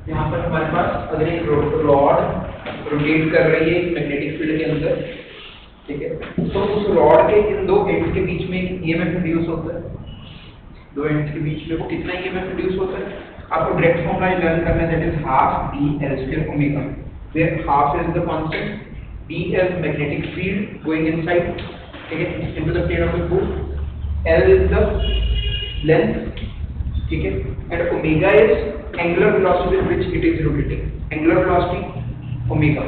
यहाँ पर हमारे पास अगर एक रॉड रोटेट कर रही है मैग्नेटिक फील्ड के अंदर, ठीक है, तो उस रॉड के इन दो एंड्स के बीच में ईएमएफ प्रोड्यूस होता है। दो एंड्स के बीच में वो कितना ईएमएफ प्रोड्यूस होता है? आपको डायरेक्ट फॉर्मूला लर्न करना है, that is half D L square omega, where half is the constant, D is magnetic field going inside, ठीक है, into the plane of the pole, L is the length, ठीक है, and omega is angular velocity with which it is rotating, angular velocity omega,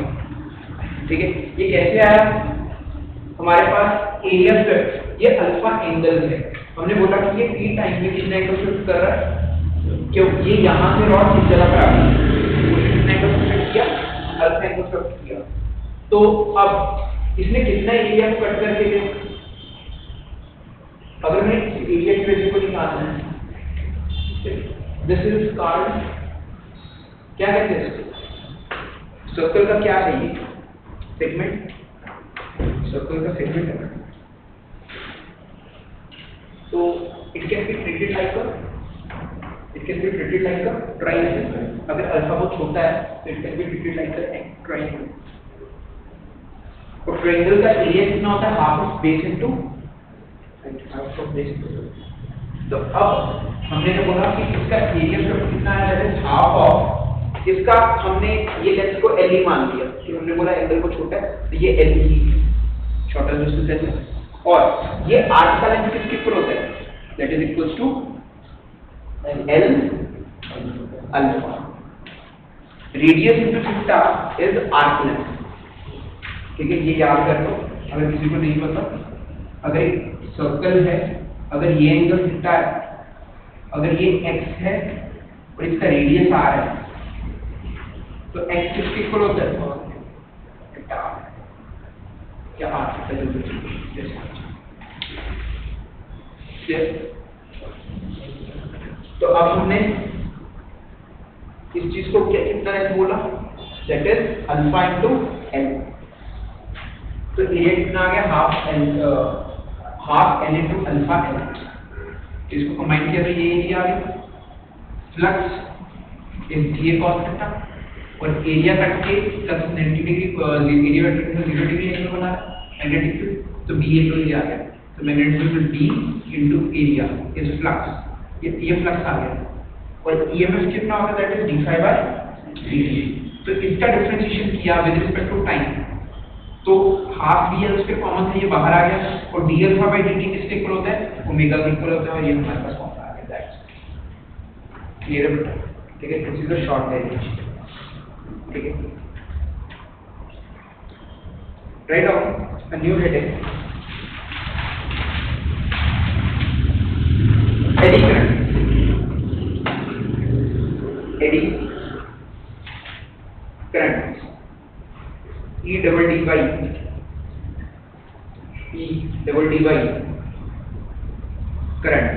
ठीक है। ये कैसे आया? हमारे पास एरिया स्क्वायर, ये अल्फा एंगल है, हमने बोला कि ये टी टाइम में कितना एंगल शिफ्ट कर रहा है, क्यों ये यहां से रॉड इस जगह पर आ गई, कितना एंगल शिफ्ट किया, अल्फा एंगल शिफ्ट किया। तो अब इसने कितना एरिया को कट करके दिया? अगर मैं इस एरिया की वैल्यू को निकालना है, दिस इज कॉल्ड, क्या कहते हैं, सर्कल का क्या है ये सेगमेंट, सर्कल का सेगमेंट है। तो it can be treated like a triangle. अगर अल्फा बहुत छोटा है तो it can be treated like a triangle. और ट्रायंगल का एरिया कितना होता है? Half of base into half of base. तो अब हमने जो बोला कि इसका एरिया सिर्फ कितना है, दैट इज हाफ ऑफ इसका, हमने ये लेंथ को एल मान लिया कि हमने बोला एंगल को छोटा है तो ये एल ही छोटा डिस्टेंस है, और ये आर्क का लेंथ किसके इक्वल होता है, that is equals to L alpha, radius into theta is arc length, ठीक है, ये याद कर लो अगर किसी को नहीं पता। अगर एक सर्कल है, अगर ये एंगल थीटा है, अगर ये x है और इसका रेडियस r है, तो x किसके इक्वल होता है, थीटा, क्या r थीटा जो तो अब हमने इस चीज को क्या कितना है बोला, that is alpha into L. तो एरिया कितना आ गया, half L into alpha L. इसको कंबाइन किया तो ये एरिया आ गया। Flux is D cos theta, और एरिया कट के फ्लक्स 90 डिग्री एरिया कट के 0 डिग्री एंगल बना रहा है मैग्नेटिक फील्ड, तो बी ए तो ये आ गया। तो magnetic field D into area is flux, ये फ्लक्स आ गया, और ईएमएफ कितना होगा, that is d∅ by dt। तो इसका डिफरेंशिएशन किया विद रिस्पेक्ट टू टाइम, तो half D L square common से ये बाहर आ गया, और डी अल्फा बाई dt किसके इक्वल होता है, ओमेगा के इक्वल होता है, और ये हमारे पास फॉर्मूला आ गया, दैट्स क्लियर है बेटा, ठीक है। This is a short derivation, ठीक है। Write down a new heading, eddy current, eddy current, E double D by current,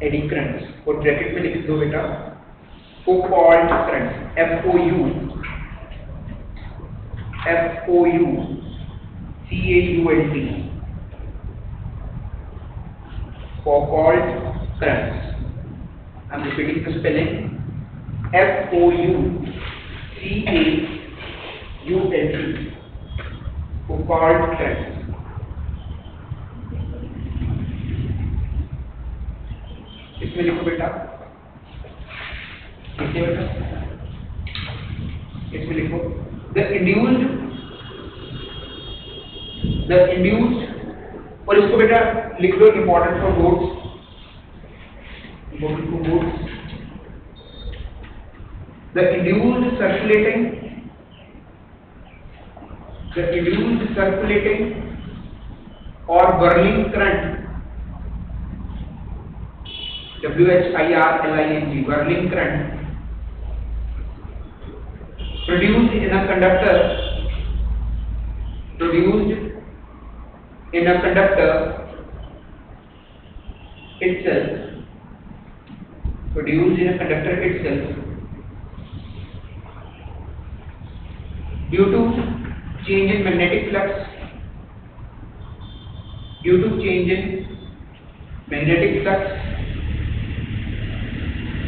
eddy current, और ब्रैकेट में लिख दो बेटा Foucault current, FOU CAULT, Foucault currents. I'm repeating the spelling, FOUCAULT, Foucault currents. इसमें लिखो बेटा, लिखिए बेटा, इसमें लिखो the induced, और इसको बेटा लिख लो important for boards, the induced circulating or whirling current WHIRLING, whirling current produced in a conductor itself due to change in magnetic flux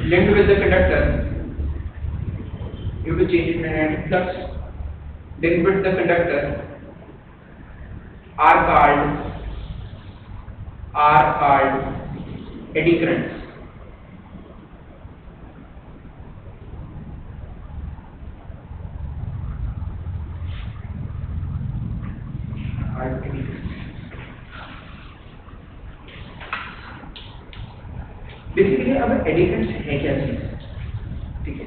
linked with the conductor are called eddy currents. Basically अब eddy currents है क्या चीज, ठीक है।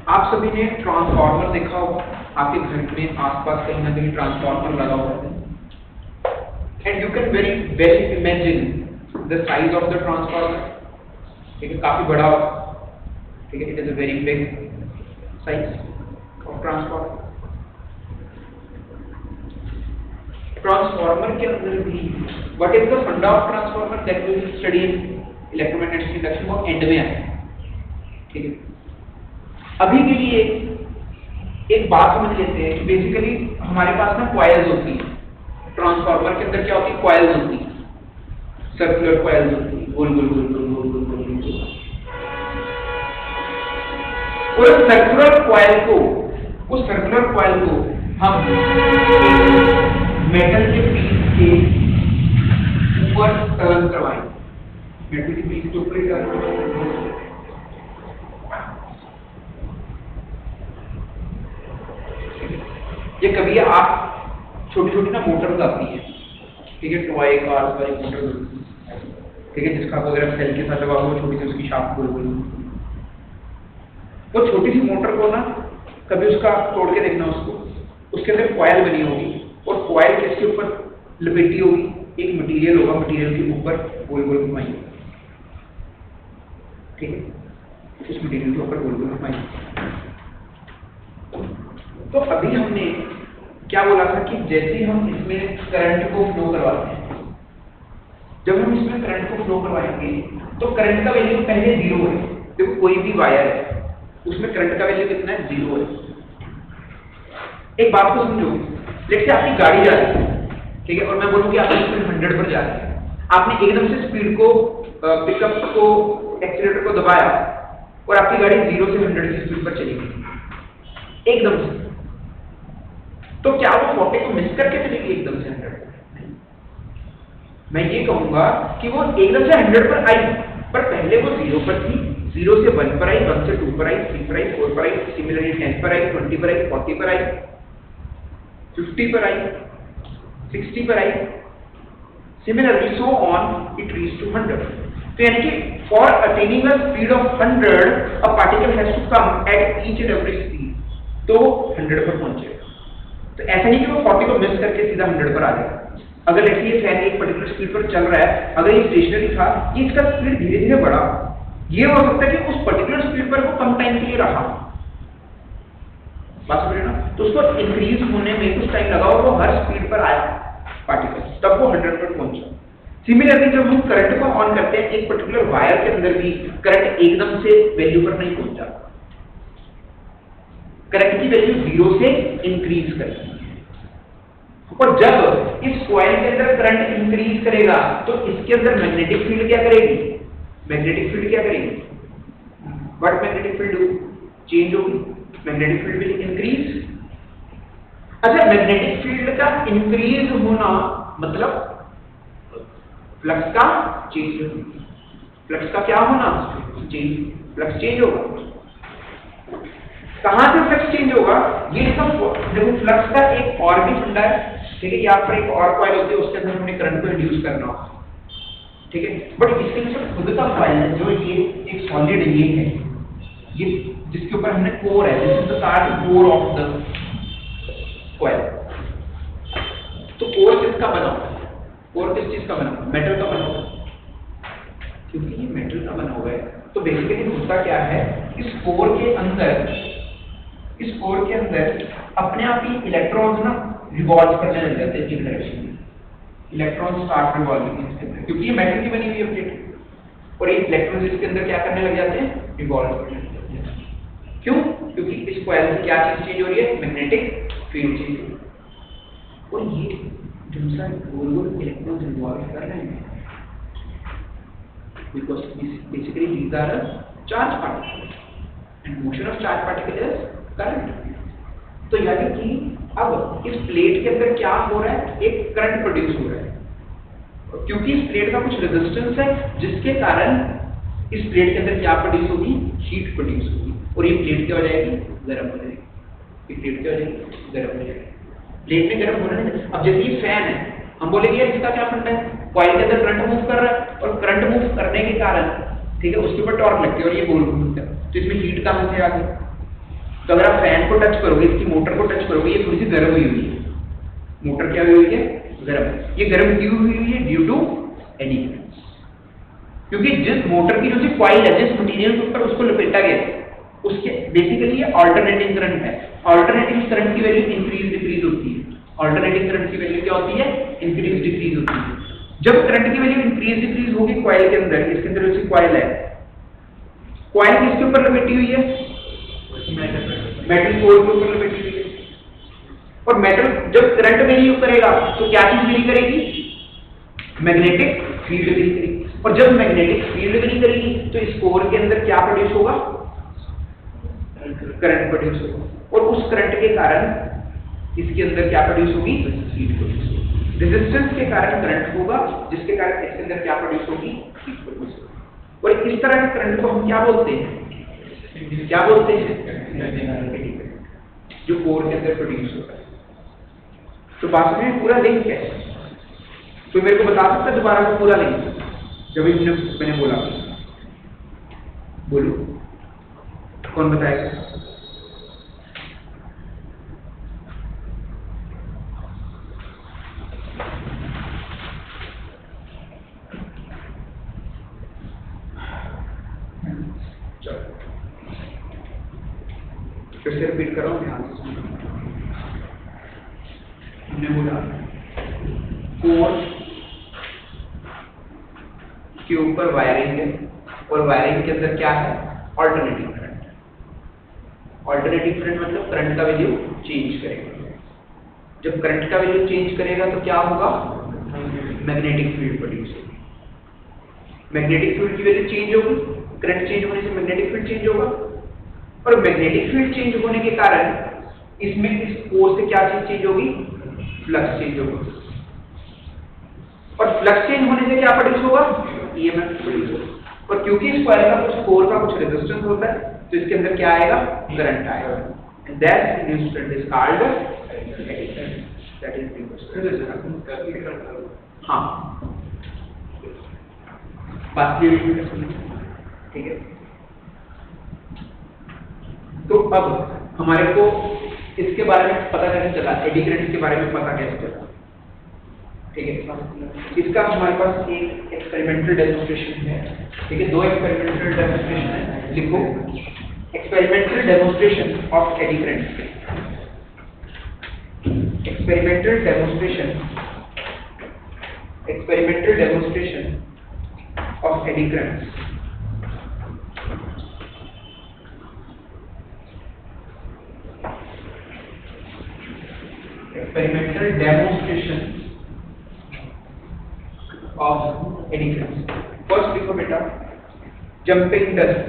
आप सभी ने transformer देखा होगा, आपके घर में आसपास कहीं ना कहीं ट्रांसफार्मर लगा हुआ है, and you can very well imagine the size of the transformer, ठीक है, काफी बड़ा, ठीक है, it is a very big size of transformer के अंदर भी what is the funda of transformer that we will study in electromagnetic induction, वो एंड में आए, ठीक है। अभी के लिए एक बात समझ लेते हैं कि बेसिकली हमारे पास ना कॉइल्स होती है, ट्रांसफार्मर के अंदर क्या होती है, कॉइल्स होती है, सर्कुलर कॉइल्स होती है, गोल गोल गोल गोल गोल गोल गोल गोल। और सर्कुलर कॉइल को हम मेटल के पीस के ऊपर टर्न करवाएंगे, मेटल के पीस के ऊपर टर्न करवाएंगे। ये कभी आप छोटी ना मोटर्स आती है, ठीक है, टॉय कार्स वाली मोटर, ठीक है, जिसका वगैरह सेल के साथ लगा हुआ, छोटी सी उसकी शाफ्ट गोल गोल, वो छोटी सी मोटर को ना कभी उसका तोड़ के देखना, उसके अंदर कॉइल बनी होगी और कॉइल किसके ऊपर लपेटी होगी, एक मटेरियल होगा, मटेरियल के ऊपर गोल गोल घुमाएंगे, ठीक है, उस मटेरियल के ऊपर गोल गोल घुमाएंगे। तो अभी हमने क्या बोला था कि जैसे हम इसमें करंट को फ्लो करवाते हैं, जब हम इसमें करंट को फ्लो करवाएंगे तो करंट का वैल्यू पहले 0 है। देखो कोई भी वायर है उसमें करंट का वैल्यू कितना है, 0 है। एक बात को समझो, लेट्स से आपकी गाड़ी जा रही है, ठीक है, और मैं बोलूं कि आपकी स्पीड 100 पर जा रही है, आपने एकदम से स्पीड को पिकअप को एक्सीलरेटर को दबाया और आपकी गाड़ी 0 से 100 की स्पीड पर चली गई एकदम से, तो क्या वो 40 को मिस करके चलेगी एकदम से 100 पर? मैं ये कहूंगा कि वो एकदम से 100 पर आई, पर पहले वो 0 पर थी, 0 से 1 पर आई, 1 से 2 पर आई, 3 पर आई, 4 पर आई, सिमिलरली 10 पर आई, 20 पर आई, 40 पर आई, 50 पर आई, 60 पर आई, similarly so on it reach to 100। तो यानी कि for attaining a speed of 100 a particle has to come at each and every speed, तो 100 पर पहुंचेगा। तो ऐसा नहीं कि वो 40 को मिस करके सीधा 100 पर आ जाएगा। अगर ऐसी ये फैन एक पर्टिकुलर स्पीड पर चल रहा है, अगर ये स्टेशनरी था, ये इसका स्पीड धीरे धीरे बढ़ा, ये हो सकता है कि उस पर्टिकुलर स्पीड पर वो कम टाइम के लिए रहा, बात समझ रहे ना, तो उसको इंक्रीज होने में कुछ टाइम लगा और वो हर स्पीड पर आया पार्टिकल, तब वो 100 पर पहुंचा। सिमिलरली जब हम करंट को ऑन करते हैं, एक पर्टिकुलर वायर के अंदर भी करंट एकदम से वैल्यू पर नहीं पहुंचा, करंट की वैल्यू 0 से इंक्रीज करती है, और जब इस कॉइल के अंदर करंट इंक्रीज करेगा तो इसके अंदर मैग्नेटिक फील्ड क्या करेगी, व्हाट मैग्नेटिक फील्ड चेंज होगी, मैग्नेटिक फील्ड विल इंक्रीज। अच्छा, मैग्नेटिक फील्ड का इंक्रीज होना मतलब फ्लक्स का चेंज होगा, फ्लक्स का क्या होना, फ्लक्स चेंज होगा। कहां से फ्लक्स चेंज होगा, ये देखो फ्लक्स का एक और भी फंडा है, ठीक है। यहाँ पर एक और कॉइल होती है, उसके अंदर हमने करंट को इंड्यूस करना होगा, ठीक है। बट इसके लिए खुद का कॉइल है, जो ये एक सॉलिड ये है, ये जिसके ऊपर हमने कोर है, this is the core of the coil. तो कोर किसका बना हुआ है, कोर किस चीज का बना हुआ है, मेटल का बना हुआ है। क्योंकि ये मेटल का बना हुआ है तो बेसिकली होता क्या है, इस कोर के अंदर अपने आप ही इलेक्ट्रॉन्स ना रिवॉल्व करने लग जाते हैं एक डायरेक्शन में, इलेक्ट्रॉन स्टार्ट रिवॉल्विंग इसके अंदर, क्योंकि ये मेटल की बनी हुई है प्लेट, और ये इलेक्ट्रॉन्स इसके अंदर क्या करने लग जाते हैं, रिवॉल्व करने लग जाते हैं। क्यों, क्योंकि इस कॉइल से क्या चीज चेंज हो रही है, मैग्नेटिक फील्ड चेंज हो रही है, और ये दूसरा गोल इलेक्ट्रॉन्स रिवॉल्व कर रहे हैं, because basically these are charge particles and motion of charge particle is current। तो यानी कि अब इस प्लेट के अंदर क्या हो रहा है, एक करंट प्रोड्यूस हो रहा है, क्योंकि इस प्लेट का कुछ रेजिस्टेंस है, जिसके कारण इस प्लेट के अंदर क्या प्रोड्यूस होगी, हीट प्रोड्यूस होगी, और ये प्लेट क्या हो जाएगी, गर्म हो जाएगी, ये प्लेट क्या हो जाएगी, गर्म हो जाएगी। प्लेट में गर्म होना नहीं, अब जैसे ये फैन है, हम बोलेंगे इसका क्या फंडा है, कॉइल के अंदर करंट मूव कर रहा है, और करंट मूव करने के कारण, ठीक है, उसके ऊपर टॉर्क लगती है और ये गोल घूमता है, तो इसमें हीट कहां से आ गई। तो अगर आप फैन को टच करोगे, इसकी मोटर को टच करोगे, ये थोड़ी सी गर्म हुई हुई है, मोटर क्या हुई है, गर्म। ये गर्म क्यों हुई हुई है, ड्यू टू एडी करंट, क्योंकि जिस मोटर की जो सी कॉइल है, जिस मटेरियल के ऊपर उसको लपेटा गया, उसके बेसिकली ये अल्टरनेटिंग करंट है। अल्टरनेटिंग करंट की वैल्यू इंक्रीज डिक्रीज होती है, अल्टरनेटिंग करंट की वैल्यू क्या होती है, इंक्रीज डिक्रीज होती है। जब करंट की वैल्यू इंक्रीज डिक्रीज होगी कॉइल के अंदर, इसके अंदर जो कॉइल है, कॉइल किसके ऊपर लपेटी हुई है, मेटल कोर के ऊपर लपेटी हुई है, और मेटल जब करंट वेरी करेगा तो क्या चीज वेरी करेगी, मैग्नेटिक फील्ड वेरी करेगी, और जब मैग्नेटिक फील्ड वेरी करेगी तो इस कोर के अंदर क्या प्रोड्यूस होगा, करंट प्रोड्यूस होगा, और उस करंट के कारण इसके अंदर क्या प्रोड्यूस होगी, हीट प्रोड्यूस होगी। रेजिस्टेंस के कारण करंट होगा, जिसके कारण इसके अंदर क्या प्रोड्यूस होगी, हीट प्रोड्यूस होगी। और इस तरह के करंट को हम क्या बोलते हैं, क्या बोलते हैं, जो कोर के अंदर प्रोड्यूस होता है। तो बात में पूरा लिंक है, तो मेरे को बता सकता है दोबारा से पूरा लिंक, जब मैंने बोला, बोलो कौन बताएगा। फिर से रिपीट करो, ध्यान से सुनो। हमने बोला कोर के ऊपर वायरिंग है, और वायरिंग के अंदर क्या है, अल्टरनेटिंग करंट। अल्टरनेटिंग करंट मतलब करंट का वैल्यू चेंज करेगा, जब करंट का वैल्यू चेंज करेगा तो क्या होगा, मैग्नेटिक फील्ड प्रोड्यूस होगी, मैग्नेटिक फील्ड की वैल्यू चेंज होगी, करंट चेंज होने से मैग्नेटिक फील्ड चेंज होगा, और मैग्नेटिक फील्ड चेंज होने के कारण इसमें इस कोर से क्या चीज चेंज होगी, फ्लक्स चेंज होगा, और फ्लक्स चेंज होने से क्या प्रोड्यूस होगा, ईएमएफ प्रोड्यूस होगा, और क्योंकि इस कॉइल का कुछ कोर का कुछ रेजिस्टेंस होता है तो इसके अंदर क्या आएगा, करंट आएगा, and that induced current is called eddy current, that is induced. हां, बात क्लियर है, ठीक है। तो अब हमारे को इसके बारे में पता कैसे चला, एडी करंट के बारे में पता कैसे चला, ठीक है। इसका हमारे पास एक एक्सपेरिमेंटल डेमोंस्ट्रेशन है, ठीक है, दो एक्सपेरिमेंटल डेमोंस्ट्रेशन है, लिखो experimental demonstration of eddy current, experimental demonstration of eddy current. Experimental demonstration of eddy currents. First लिखो बेटा, jumping disk,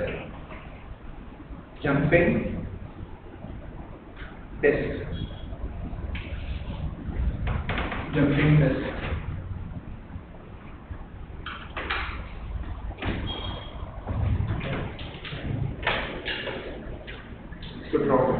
jumping disk, jumping disk। इसको ड्रॉ करो।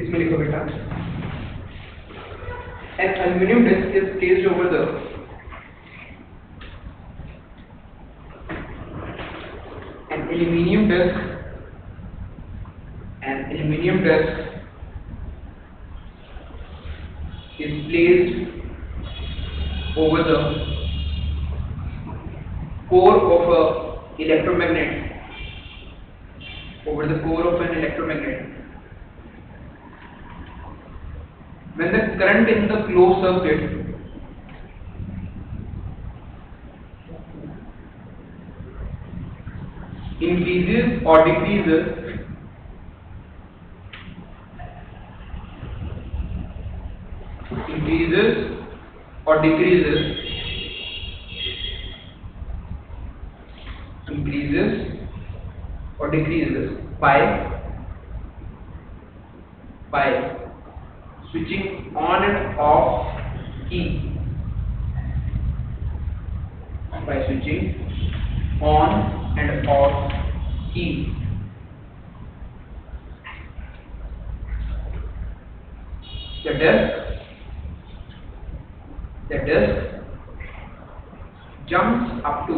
इसमें लिखो बेटा, an aluminum disc is placed over the aluminium disc is placed over the core of a electromagnet, over the core of an electromagnet. When the current in the closed circuit increases or decreases, by switching on and off key, by switching on and off key, the disc jumps up to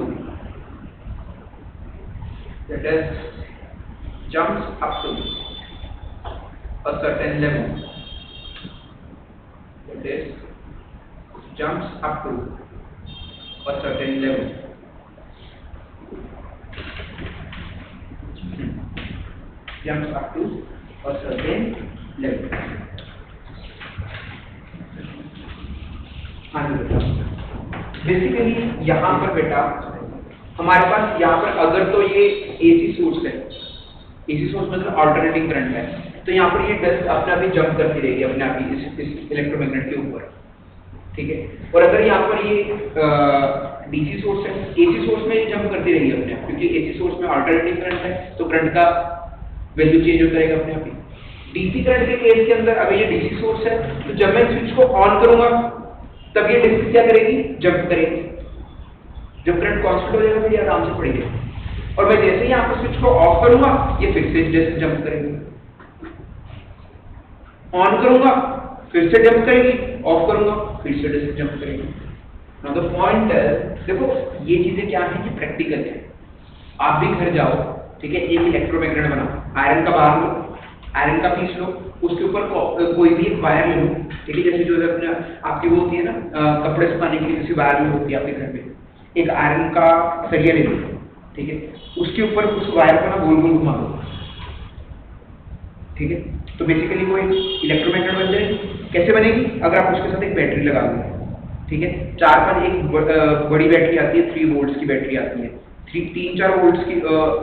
a certain level. The disc jumps up to a certain level. Jumps up to a certain level. हाँ जी बेटा, basically यहाँ पर बेटा हमारे पास यहाँ पर अगर तो ये AC सोर्स है, AC सोर्स मतलब अल्टरनेटिंग करंट है, तो यहाँ पर ये डिस्क अपने आप ही जंप करती रहेगी अपने आप ही इस इलेक्ट्रोमैग्नेट के ऊपर, ठीक है। और अगर यहाँ पर ये DC सोर्स है, AC सोर्स में जंप करती रहेगी अपने आप, क्योंकि AC सोर्स में अल्टरनेटिंग करंट है तो करंट का वैल्यू चेंज होता रहेगा अपने आप ही। DC करंट के केस के अंदर अगर ये DC सोर्स है तो जब मैं स्विच को ऑन करूंगा तब ये डिस्क क्या करेगी, जंप करेगी। जब करंट कांस्टेंट हो जाएगा तो ये आराम से पड़ेगी, और मैं जैसे ही यहाँ पर स्विच को ऑफ करूंगा ये फिर से डिस्क जंप करेगी। ऑन करूंगा फिर से जंप करेगी, ऑफ करूंगा फिर से डिस्क जंप करेगी। नाउ द पॉइंट है, देखो ये चीजें क्या है कि प्रैक्टिकल है। आप भी घर जाओ, ठीक है, एक इलेक्ट्रोमैग्नेट बनाओ, आयरन का बार लो, आयरन का पीस लो, उसके ऊपर कोई भी एक वायर ले लो, ठीक है, जैसे जो अपने आपकी वो होती है ना कपड़े सुखाने के लिए जैसी वायर में होती है आपके घर में, एक आयरन का सरिया ले लो, ठीक है, उसके ऊपर उस वायर को ना गोल गोल घुमा दो, ठीक है, तो बेसिकली वो एक इलेक्ट्रोमैग्नेट बन जाएगी। कैसे बनेगी, अगर आप उसके साथ एक बैटरी लगा दो, ठीक है, 4-5 एक बड़ी बैटरी आती है, 3 वोल्ट्स की बैटरी आती है, 3-4 वोल्ट्स की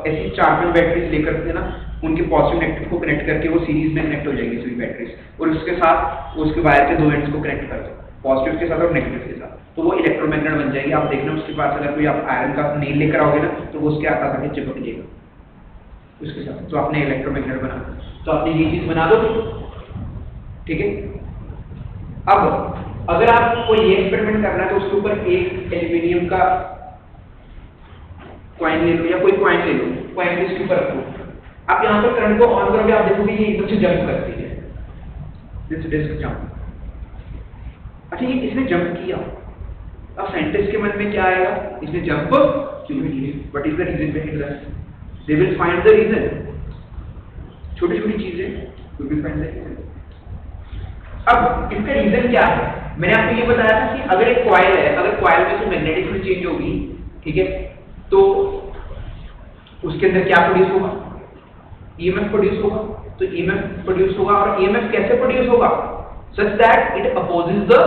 ऐसी 4-5 बैटरीज लेकर के ना उनके पॉजिटिव नेगेटिव को कनेक्ट करके वो सीरीज में कनेक्ट हो जाएगी सभी बैटरीज, और उसके साथ उसके वायर के 2 एंड्स को कनेक्ट कर दो, पॉजिटिव के साथ और नेगेटिव के साथ, तो वो इलेक्ट्रोमैग्नेट बन जाएगी। आप देखना उसके पास अगर कोई आप आयरन का नेल लेकर आओगे ना तो वो उसके आस-पास आके चिपक जाएगा उसके साथ, तो आपने इलेक्ट्रोमैग्नेट बना, तो आपने ये चीज बना दो, ठीक है। अब अगर आपको ये एक्सपेरिमेंट करना है तो उसके ऊपर एक एल्यूमिनियम का कॉइन ले लो या कोई कॉइन ले लो, कॉइन इसके ऊपर रखो, आप यहाँ पर करंट को ऑन करोगे, आप देखोगे ये एकदम से जंप करती है, दिस डिस्क जंप। अच्छा, ये इसने जंप किया, अब साइंटिस्ट के मन में क्या आएगा, इसने जंप क्यों किया, what is the reason behind that, they will find the reason, छोटी-छोटी चीजें will be find the reason. अब इसका रीजन क्या है, मैंने आपको ये बताया था कि अगर एक कॉइल है, अगर कॉइल में से मैग्नेटिक फील्ड चेंज होगी, ठीक है, तो उसके अंदर क्या प्रोड्यूस होगा, EMF प्रोड्यूस होगा, तो EMF प्रोड्यूस होगा, और EMF कैसे प्रोड्यूस होगा, such that it opposes the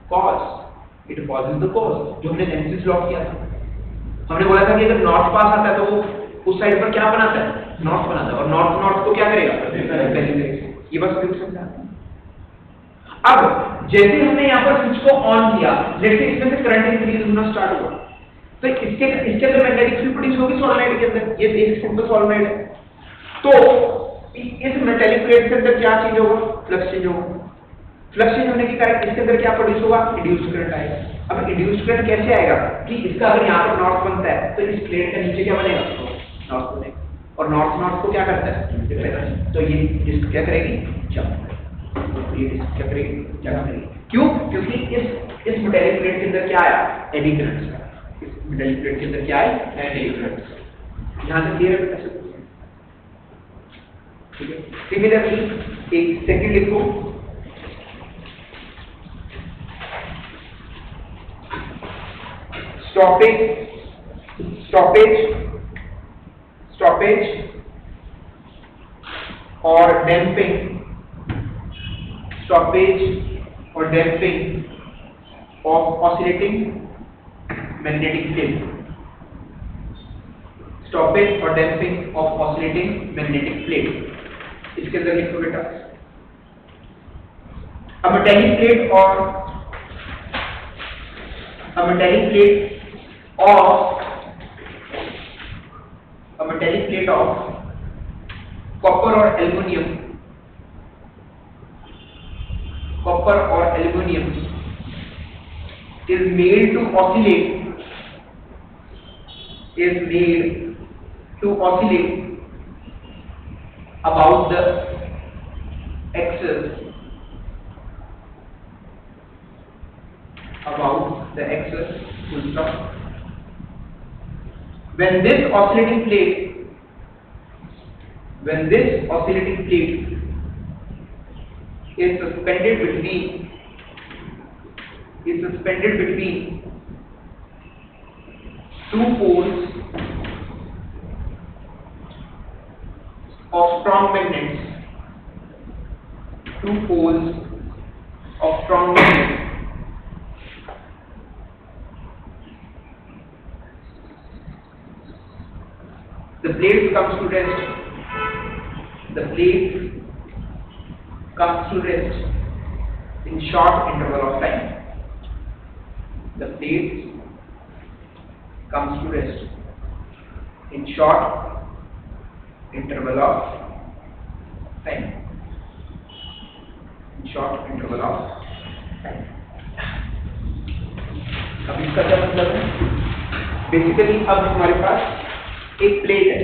cause, it opposes the cause, जो हमने लेंज़िस लॉ किया था। हमने बोला था कि अगर नॉर्थ पास आता है तो वो उस साइड पर क्या बनाता है, नॉर्थ बनाता है, और नॉर्थ को क्या करेगा, ये बस बिल्कुल समझा। अब जैसे हमने यहाँ पर स्विच को ऑन किया, जैसे इसमें से करंट इंक्रीज होना स्टार्ट हुआ, तो इसके अंदर मैग्नेटिक फील्ड प्रोड्यूस होगी सोलेनोइड के अंदर, ये एक सिंपल सोलेनोइड है, तो इस मेटालिक प्लेट के अंदर क्या चेंज होगा, फ्लक्स चेंज होगा, फ्लक्स चेंज होने के कारण इसके अंदर क्या प्रोड्यूस होगा, इंड्यूस्ड करंट आएगा। अब इंड्यूस्ड करंट कैसे आएगा कि इसका अगर यहाँ पर नॉर्थ बनता है तो इस प्लेट का नीचे क्या बनेगा, नॉर्थ बनेगा, और नॉर्थ को क्या करता है, तो ये डिस्क क्या करेगी, जंप क्या करेगी, जंप करेगी। क्यों? क्योंकि इस मेटालिक प्लेट के अंदर क्या आया, एडी करंट। इस मेटालिक प्लेट के अंदर क्या है, एडी करंट। यहाँ से क्लियर है? ठीक है। सिमिलरली एक सेकंड लिखो, स्टॉपेज और damping, of oscillating magnetic field. Stoppage और damping of oscillating magnetic field, इसके अंदर लिखो बेटा, a metallic plate of copper or aluminum is made to oscillate about the axis full stop. When this oscillating plate is suspended between two poles of strong magnets, the plate comes to rest in short interval of time. The plate comes to rest in short interval of time. अब इसका क्या मतलब है? Basically अब हमारे पास एक plate है,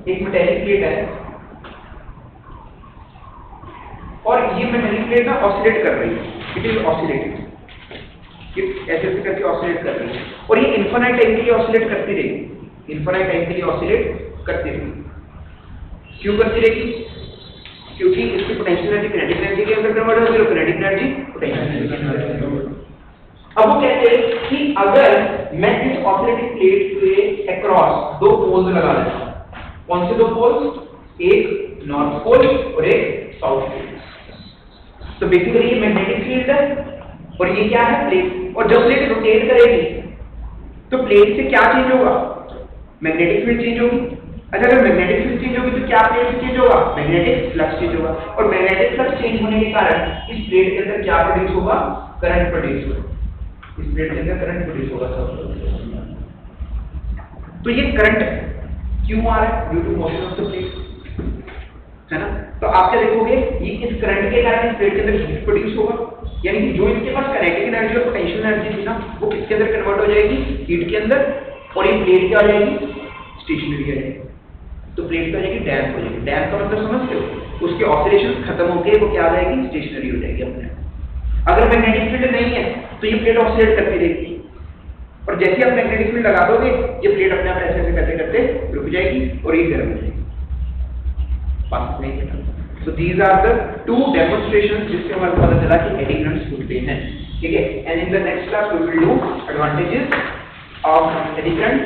एक मेटालिक प्लेट है और ये मेटालिक प्लेट ना ऑसिलेट कर रही है, इट इज ऑसिलेटिंग, ऐसे करके ऑसिलेट कर रही है और ये इनफाइनाइट टाइम के लिए ऑसिलेट करती रहेगी, क्यों करती रहेगी? क्योंकि इसकी पोटेंशियल एनर्जी किनेटिक एनर्जी के अंदर कन्वर्ट होगी और किनेटिक एनर्जी पोटेंशियल एनर्जी के अंदर। अब वो कहते हैं कि अगर मैं इस ऑसिलेटिंग प्लेट के अक्रॉस दो पोल्स लगा देता हूं, कौन से दो पोल्स? एक नॉर्थ पोल और एक साउथ पोल। तो बेसिकली ये मैग्नेटिक फील्ड है और ये क्या है, प्लेट। और जब प्लेट रोटेट करेगी तो प्लेट से क्या चेंज होगा? मैग्नेटिक फील्ड चेंज होगी। अच्छा, अगर मैग्नेटिक फील्ड चेंज होगी तो क्या प्लेट से चेंज होगा? मैग्नेटिक फ्लक्स चेंज होगा। और मैग्नेटिक फ्लक्स चेंज होने के कारण इस प्लेट के अंदर क्या प्रोड्यूस होगा? करंट प्रोड्यूस होगा। इस प्लेट के अंदर करंट प्रोड्यूस होगा सब। तो ये करंट क्यों आ रहा है? Due to motion of the plate, है ना। तो आप क्या देखोगे, ये इस करंट के कारण इस प्लेट के अंदर हीट प्रोड्यूस होगा, यानी कि जो इसके पास काइनेटिक एनर्जी और पोटेंशियल एनर्जी थी ना, वो किसके अंदर कन्वर्ट हो जाएगी? हीट के अंदर। और ये प्लेट क्या हो जाएगी? स्टेशनरी हो जाएगी। तो प्लेट क्या हो जाएगी? डैम्प हो जाएगी। डैम्प का मतलब समझते हो? उसके ऑसिलेशन खत्म होकर वो क्या आ जाएगी? स्टेशनरी हो जाएगी अपने। अगर मैग्नेटिक फील्ड नहीं है तो ये प्लेट ऑसिलेट करती रहेगी और जैसे आप मैग्नेटिक फील्ड लगा दोगे ये प्लेट अपने आप ऐसे करते करते रुक जाएगी और ये गर्म हो जाएगी। बात नहीं है। So these are the two demonstrations जिससे हमें पता चला कि एडी करंट्स होते हैं, ठीक है। And in the next class we will do advantages of eddy current